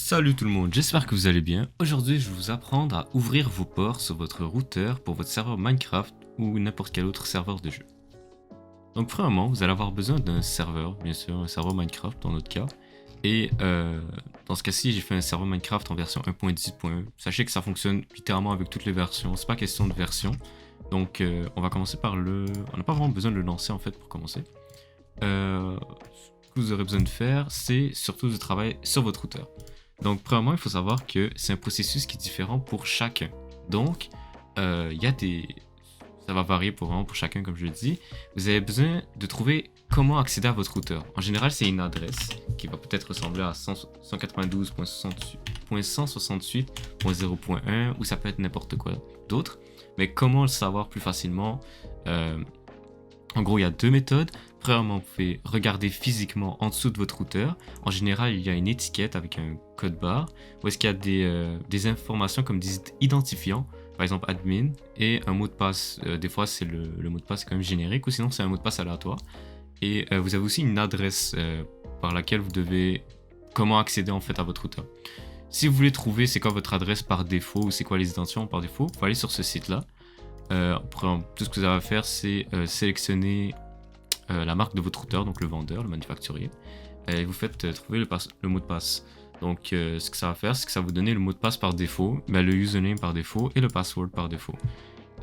Salut tout le monde, j'espère que vous allez bien. Aujourd'hui, je vais vous apprendre à ouvrir vos ports sur votre routeur pour votre serveur Minecraft ou n'importe quel autre serveur de jeu. Donc premièrement, vous allez avoir besoin d'un serveur, bien sûr, un serveur Minecraft dans notre cas. Et dans ce cas-ci, j'ai fait un serveur Minecraft en version 1.10.1. Sachez que ça fonctionne littéralement avec toutes les versions, c'est pas question de version. Donc on va commencer par le... On n'a pas vraiment besoin de le lancer en fait pour commencer. Ce que vous aurez besoin de faire, c'est surtout de travailler sur votre routeur. Donc, premièrement, il faut savoir que c'est un processus qui est différent pour chacun. Donc, il y a des... Ça va varier vraiment pour chacun, comme je le dis. Vous avez besoin de trouver comment accéder à votre routeur. En général, c'est une adresse qui va peut-être ressembler à 192.168.0.1 ou ça peut être n'importe quoi d'autre. Mais comment le savoir plus facilement En gros, il y a deux méthodes. Premièrement, vous pouvez regarder physiquement en dessous de votre routeur. En général, il y a une étiquette avec un code barre où est-ce qu'il y a des informations comme des identifiants, par exemple admin, et un mot de passe. Des fois, c'est le mot de passe quand même générique ou sinon c'est un mot de passe aléatoire. Et vous avez aussi une adresse par laquelle vous devez comment accéder en fait à votre routeur. Si vous voulez trouver c'est quoi votre adresse par défaut ou c'est quoi les identifiants par défaut, vous pouvez aller sur ce site-là. Tout ce que vous avez à faire, c'est sélectionner la marque de votre routeur, donc le vendeur, le manufacturier, et vous faites trouver le mot de passe. Donc ce que ça va faire, c'est que ça va vous donner le mot de passe par défaut, le username par défaut et le password par défaut.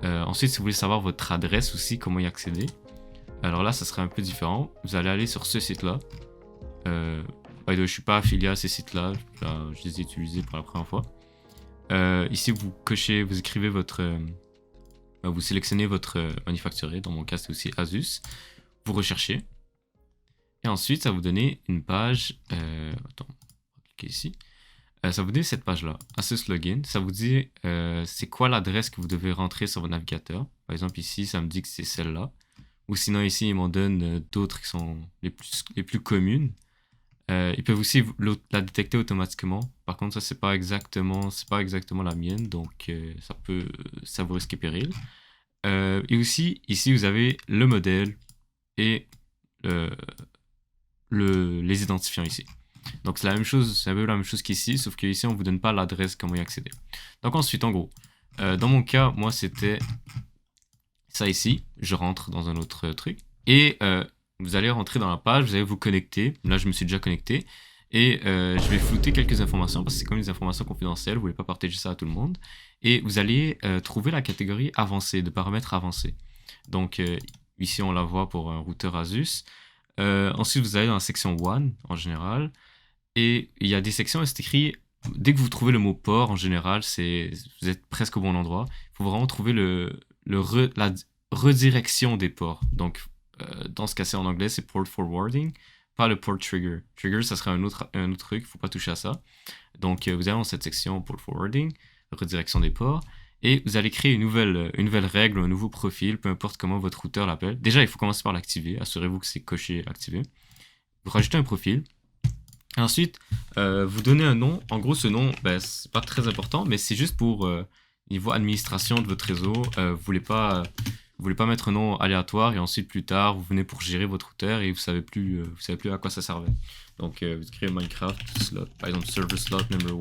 Ensuite, si vous voulez savoir votre adresse aussi, comment y accéder, alors là, ça serait un peu différent. Vous allez aller sur ce site-là. Je ne suis pas affilié à ces sites-là, je les ai utilisés pour la première fois. Ici, vous écrivez vous sélectionnez votre manufacturier, dans mon cas c'est aussi Asus, vous recherchez, et ensuite ça va vous donner une page, attends, on va cliquer ici, ça va vous donner cette page là, Asus Login, ça vous dit c'est quoi l'adresse que vous devez rentrer sur votre navigateur. Par exemple ici ça me dit que c'est celle-là, ou sinon ici ils m'en donnent d'autres qui sont les plus communes. Ils peuvent aussi la détecter automatiquement. Par contre, ça c'est pas exactement la mienne, donc ça vous risque péril. Et aussi, ici vous avez le modèle et les identifiants ici. Donc c'est la même chose, c'est un peu la même chose qu'ici, sauf qu'ici on vous donne pas l'adresse comment y accéder. Donc ensuite, en gros, dans mon cas, moi c'était ça ici. Je rentre dans un autre truc et vous allez rentrer dans la page, vous allez vous connecter. Là, je me suis déjà connecté. Et je vais flouter quelques informations parce que c'est comme des informations confidentielles. Vous ne voulez pas partager ça à tout le monde. Et vous allez trouver la catégorie avancée, de paramètres avancés. Donc ici, on la voit pour un routeur Asus. Ensuite, vous allez dans la section One en général. Et il y a des sections où c'est écrit, dès que vous trouvez le mot port en général, vous êtes presque au bon endroit. Il faut vraiment trouver la redirection des ports. Donc, dans ce cas-ci en anglais, c'est port forwarding, pas le port trigger. Trigger, ça serait un autre truc, il ne faut pas toucher à ça. Donc, vous allez dans cette section port forwarding, redirection des ports, et vous allez créer une nouvelle règle, un nouveau profil, peu importe comment votre routeur l'appelle. Déjà, il faut commencer par l'activer, assurez-vous que c'est coché activé. Vous rajoutez un profil. Ensuite, vous donnez un nom. En gros, ce nom, c'est pas très important, mais c'est juste pour niveau administration de votre réseau. Vous voulez pas mettre un nom aléatoire et ensuite plus tard vous venez pour gérer votre routeur et vous savez plus à quoi ça servait. Donc vous créez Minecraft slot, par exemple server slot number 1.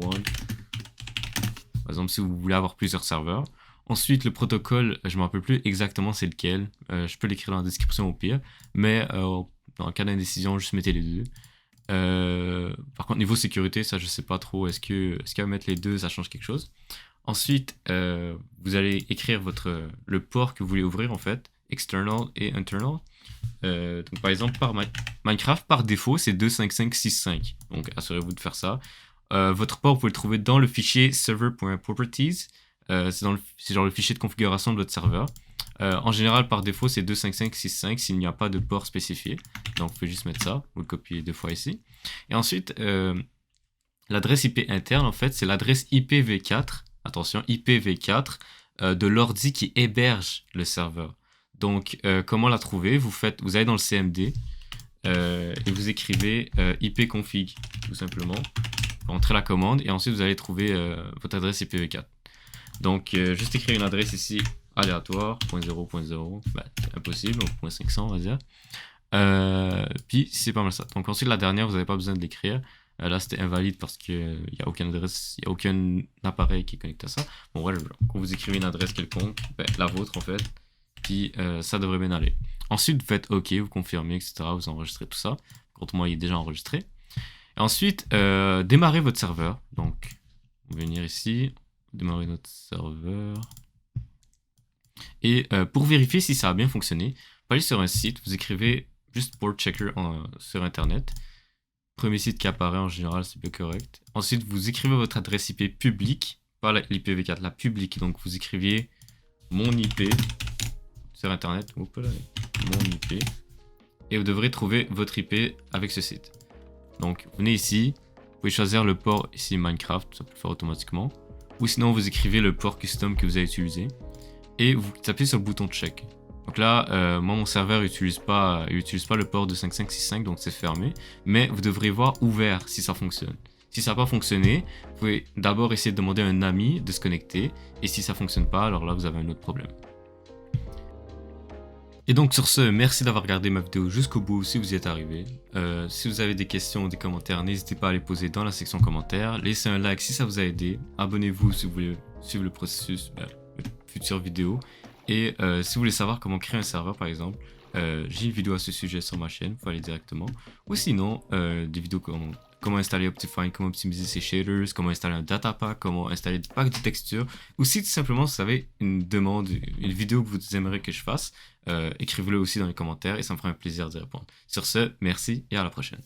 Par exemple si vous voulez avoir plusieurs serveurs. Ensuite le protocole, je me rappelle plus exactement c'est lequel. Je peux l'écrire dans la description au pire, mais dans le cas d'indécision, juste mettez les deux. Par contre niveau sécurité, ça je sais pas trop. Est-ce qu'à mettre les deux ça change quelque chose? Ensuite, vous allez écrire le port que vous voulez ouvrir en fait, external et internal. Donc par exemple, Minecraft par défaut c'est 25565. Donc assurez-vous de faire ça. Votre port vous pouvez le trouver dans le fichier server.properties. C'est genre le fichier de configuration de votre serveur. En général par défaut c'est 25565 s'il n'y a pas de port spécifié. Donc vous pouvez juste mettre ça, vous le copiez deux fois ici. Et ensuite, l'adresse IP interne en fait c'est l'adresse IPv4. Attention, IPv4 de l'ordi qui héberge le serveur. Donc, comment la trouver? Vous allez dans le CMD et vous écrivez ipconfig, tout simplement. Vous rentrez la commande et ensuite vous allez trouver votre adresse IPv4. Donc, juste écrire une adresse ici aléatoire, .0.0, c'est impossible, donc .500 on va dire. Puis c'est pas mal ça. Donc ensuite la dernière, vous n'avez pas besoin de l'écrire. Là, c'était invalide parce qu'il n'y a aucune adresse, il n'y a aucun appareil qui est connecté à ça. Bon, voilà, quand vous écrivez une adresse quelconque, la vôtre en fait, puis ça devrait bien aller. Ensuite, vous faites OK, vous confirmez, etc. Vous enregistrez tout ça. Contre moi, il est déjà enregistré. Et ensuite, démarrez votre serveur. Donc, on va venir ici, démarrer notre serveur. Et pour vérifier si ça a bien fonctionné, vous allez sur un site, vous écrivez juste port checker sur internet. Premier site qui apparaît en général, c'est bien correct. Ensuite, vous écrivez votre adresse IP publique, pas l'IPv4, la publique. Donc, vous écriviez mon IP sur internet, mon IP, et vous devrez trouver votre IP avec ce site. Donc, venez ici, vous pouvez choisir le port ici Minecraft, ça peut le faire automatiquement, ou sinon vous écrivez le port custom que vous avez utilisé, et vous tapez sur le bouton check. Donc là, moi mon serveur n'utilise pas le port de 5565, donc c'est fermé, mais vous devrez voir ouvert si ça fonctionne. Si ça n'a pas fonctionné, vous pouvez d'abord essayer de demander à un ami de se connecter, et si ça ne fonctionne pas, alors là vous avez un autre problème. Et donc sur ce, merci d'avoir regardé ma vidéo jusqu'au bout si vous y êtes arrivé. Si vous avez des questions ou des commentaires, n'hésitez pas à les poser dans la section commentaires. Laissez un like si ça vous a aidé. Abonnez-vous si vous voulez suivre le processus, futures vidéos. Et si vous voulez savoir comment créer un serveur par exemple, j'ai une vidéo à ce sujet sur ma chaîne, il faut aller directement. Ou sinon, des vidéos comme comment installer Optifine, comment optimiser ses shaders, comment installer un datapack, comment installer des packs de textures. Ou si tout simplement vous avez une demande, une vidéo que vous aimeriez que je fasse, écrivez-le aussi dans les commentaires et ça me fera un plaisir d'y répondre. Sur ce, merci et à la prochaine.